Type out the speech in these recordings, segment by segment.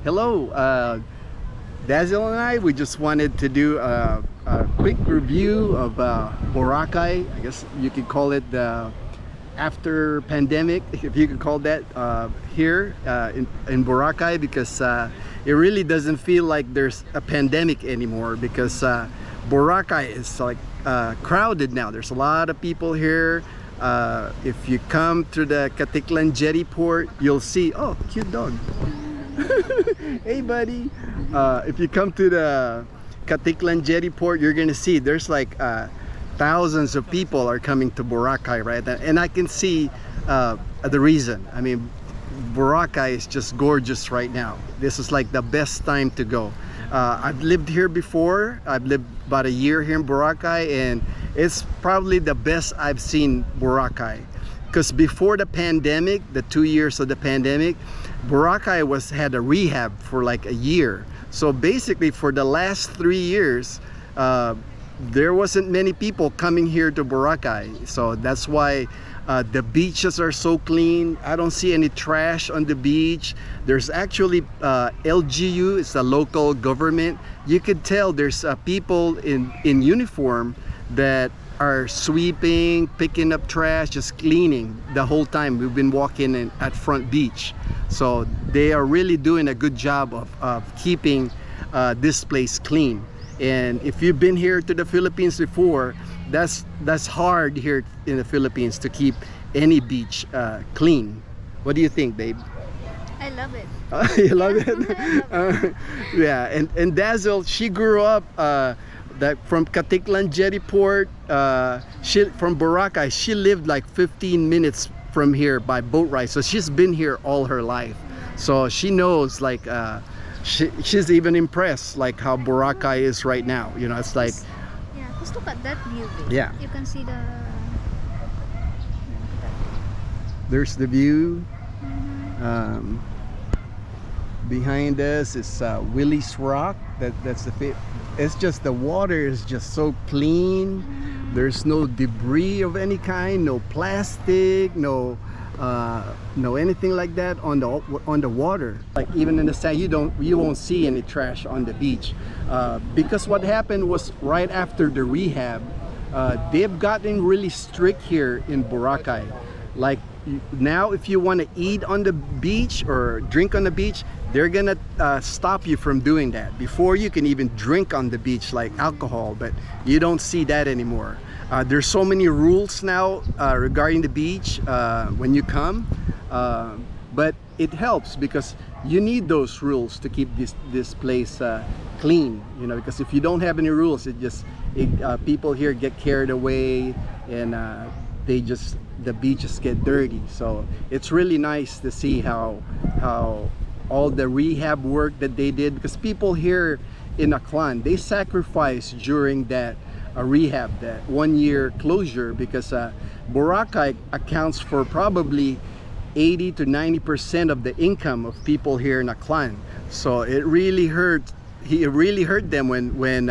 Hello, Dazzle and I, we just wanted to do a quick review of Boracay. I guess you could call it the after pandemic, if you could call that, here in Boracay, because it really doesn't feel like there's a pandemic anymore, because Boracay is like crowded now. There's a lot of people here. If you come to the Aklan jetty port, you'll see, oh, cute dog. Hey buddy. If you come to the Aklan jetty port, you're gonna see there's like thousands of people are coming to Boracay, right? And I can see the reason. I mean, Boracay is just gorgeous right now. This is like the best time to go. I've lived here before. I've lived about a year here in Boracay, and it's probably the best I've seen Boracay. Because before the pandemic, the 2 years of the pandemic, Boracay had a rehab for like a year. So basically for the last 3 years, there wasn't many people coming here to Boracay. So that's why the beaches are so clean. I don't see any trash on the beach. There's actually LGU, it's the local government. You could tell there's people in uniform that are sweeping, picking up trash, just cleaning the whole time we've been walking at Front Beach. So they are really doing a good job of keeping this place clean. And if you've been here to the Philippines before, that's hard here in the Philippines to keep any beach clean. What do you think, babe? I love it. You love it? Yeah, and Dazzle, she grew up from Aklan jetty port. From Boracay, she lived like 15 minutes from here by boat ride. So she's been here all her life. So she knows, like, she's even impressed like how Boracay is right now. You know, it's like, yeah, just look at that view, babe. Yeah, you can see there's the view. Behind us is Willie's Rock. That's the fit. It's just the water is just so clean. There's no debris of any kind, no plastic, no anything like that on the water. Like even in the sand, you won't see any trash on the beach, because what happened was right after the rehab, they've gotten really strict here in Boracay. Like now, if you want to eat on the beach or drink on the beach, they're gonna stop you from doing that. Before, you can even drink on the beach like alcohol, but you don't see that anymore. There's so many rules now regarding the beach when you come, but it helps because you need those rules to keep this place clean. You know, because if you don't have any rules, people here get carried away, and the beaches get dirty. So it's really nice to see how all the rehab work that they did, because people here in Aklan, they sacrificed during that rehab, that 1 year closure, because Boracay accounts for probably 80 to 90% of the income of people here in Aklan. So it really hurt them when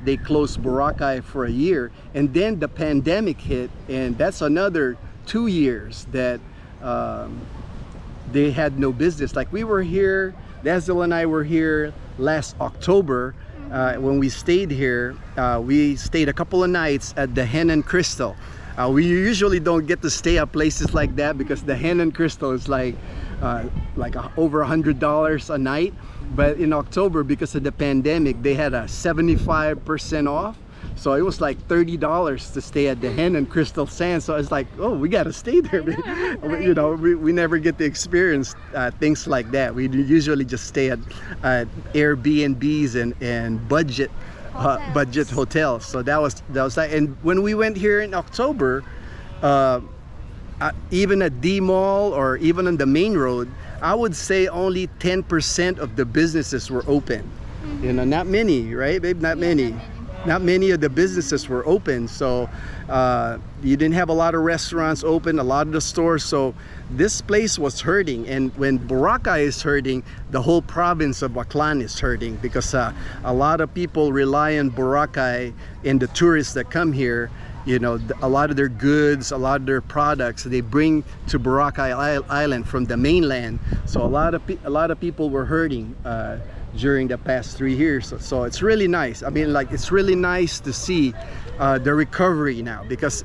they closed Boracay for a year, and then the pandemic hit, and that's another 2 years that they had no business. Like we were here, Dazzle and I were here last October. When we stayed here, we stayed a couple of nights at the Hen and Crystal. We usually don't get to stay at places like that because the Hen and Crystal is like over $100 a night. But in October, because of the pandemic, they had a 75% off. So it was like $30 to stay at the Hen and Crystal Sands. So it's like, oh, we gotta stay there. Right? You know, we never get to experience things like that. We usually just stay at Airbnbs and budget hotels. So that was like, and when we went here in October, even at D Mall or even on the main road, I would say only 10% of the businesses were open. You know, not many, right, babe? Not many. Not many of the businesses were open, so you didn't have a lot of restaurants open, a lot of the stores. So this place was hurting, and when Boracay is hurting, the whole province of Aklan is hurting, because a lot of people rely on Boracay and the tourists that come here, you know, a lot of their goods, a lot of their products they bring to Boracay Island from the mainland. So a lot of people were hurting during the past 3 years. So it's really nice. I mean, like, it's really nice to see the recovery now, because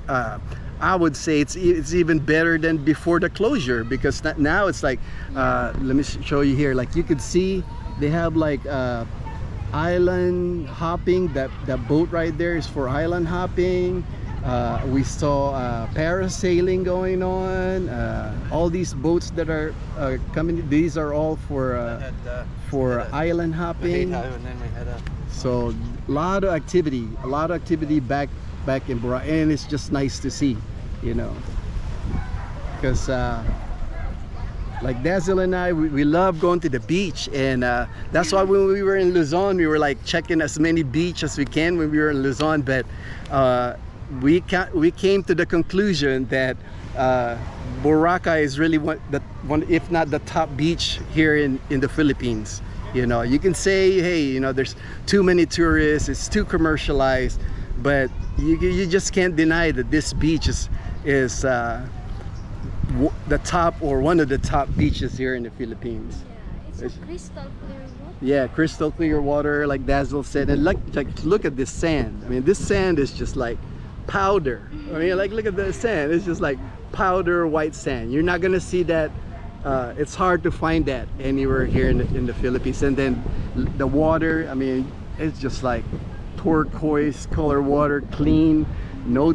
I would say it's even better than before the closure, because now it's like, let me show you here. Like, you could see they have like island hopping. That boat right there is for island hopping. We saw parasailing going on. All these boats that are coming, these are all for island hopping. So a lot of activity back in Boracay, and it's just nice to see, you know, because like Dazzle and I, we love going to the beach, and that's why when we were in Luzon, we were like checking as many beaches as we can when we were in Luzon. But we came to the conclusion that Boracay is really one, if not the top beach here in the Philippines. You know, you can say, hey, you know, there's too many tourists, it's too commercialized, but you just can't deny that this beach is the top, or one of the top beaches here in the Philippines. Yeah, it's a crystal clear water. Yeah, crystal clear water, like Dazzle said. And like look at this sand. I mean, this sand is just like powder. I mean, like, look at the sand. It's just like powder white sand. You're not gonna see that. It's hard to find that anywhere here in the Philippines. And then the water, I mean, it's just like turquoise color water, clean, no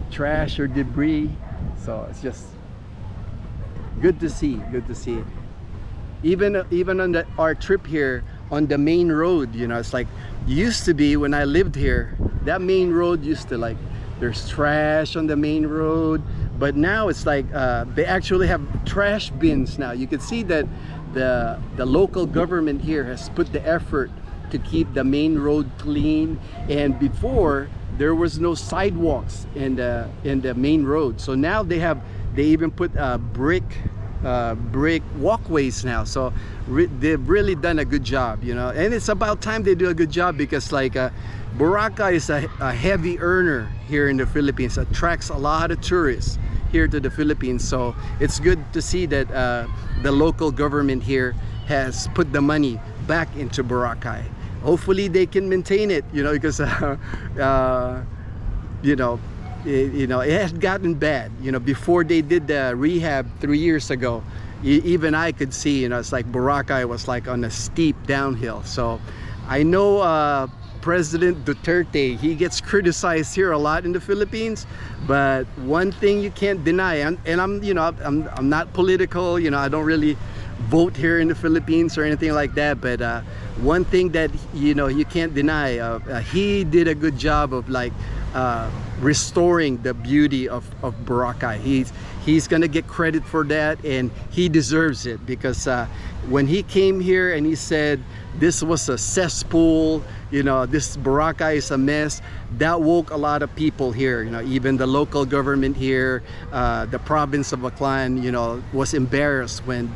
trash or debris. So it's just good to see, even on our trip here on the main road. You know, it's like, used to be when I lived here, that main road used to, like, there's trash on the main road, but now it's like they actually have trash bins now. You can see that the local government here has put the effort to keep the main road clean. And before, there was no sidewalks in the main road, so now they even put brick walkways now. So they've really done a good job, you know, and it's about time they do a good job, because like Boracay is a heavy earner here in the Philippines, attracts a lot of tourists here to the Philippines. So it's good to see that the local government here has put the money back into Boracay. Hopefully they can maintain it, you know, because it had gotten bad, you know, before they did the rehab 3 years ago. Even I could see, you know, it's like Boracay was like on a steep downhill. So I know President Duterte, he gets criticized here a lot in the Philippines, but one thing you can't deny, and I'm not political, you know, I don't really vote here in the Philippines or anything like that, but one thing that, you know, you can't deny, he did a good job of like restoring the beauty of Boracay. He's gonna get credit for that, and he deserves it, because when he came here and he said this was a cesspool, you know, this Boracay is a mess, that woke a lot of people here. You know, even the local government here, the province of Aklan, you know, was embarrassed when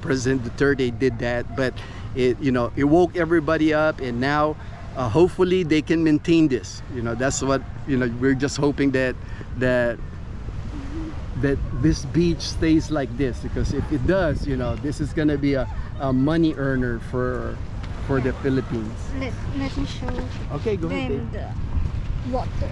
President Duterte did that. But it woke everybody up, and now hopefully they can maintain this. You know, that's what, you know, we're just hoping that this beach stays like this, because if it does, you know, this is gonna be a money earner for the Philippines. Let me show Okay, go ahead. them the water.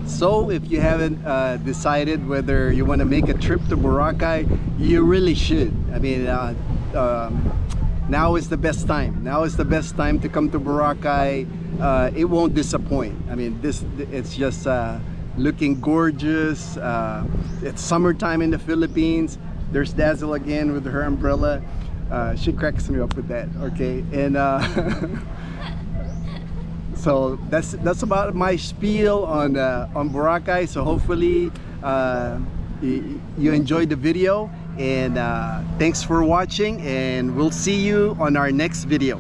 So if you haven't decided whether you want to make a trip to Boracay, you really should. I mean, now is the best time. Now is the best time to come to Boracay. It won't disappoint. I mean, it's just looking gorgeous. It's summertime in the Philippines. There's Dazzle again with her umbrella. She cracks me up with that. Okay, and so that's about my spiel on Boracay. So hopefully you enjoyed the video, and thanks for watching, and we'll see you on our next video.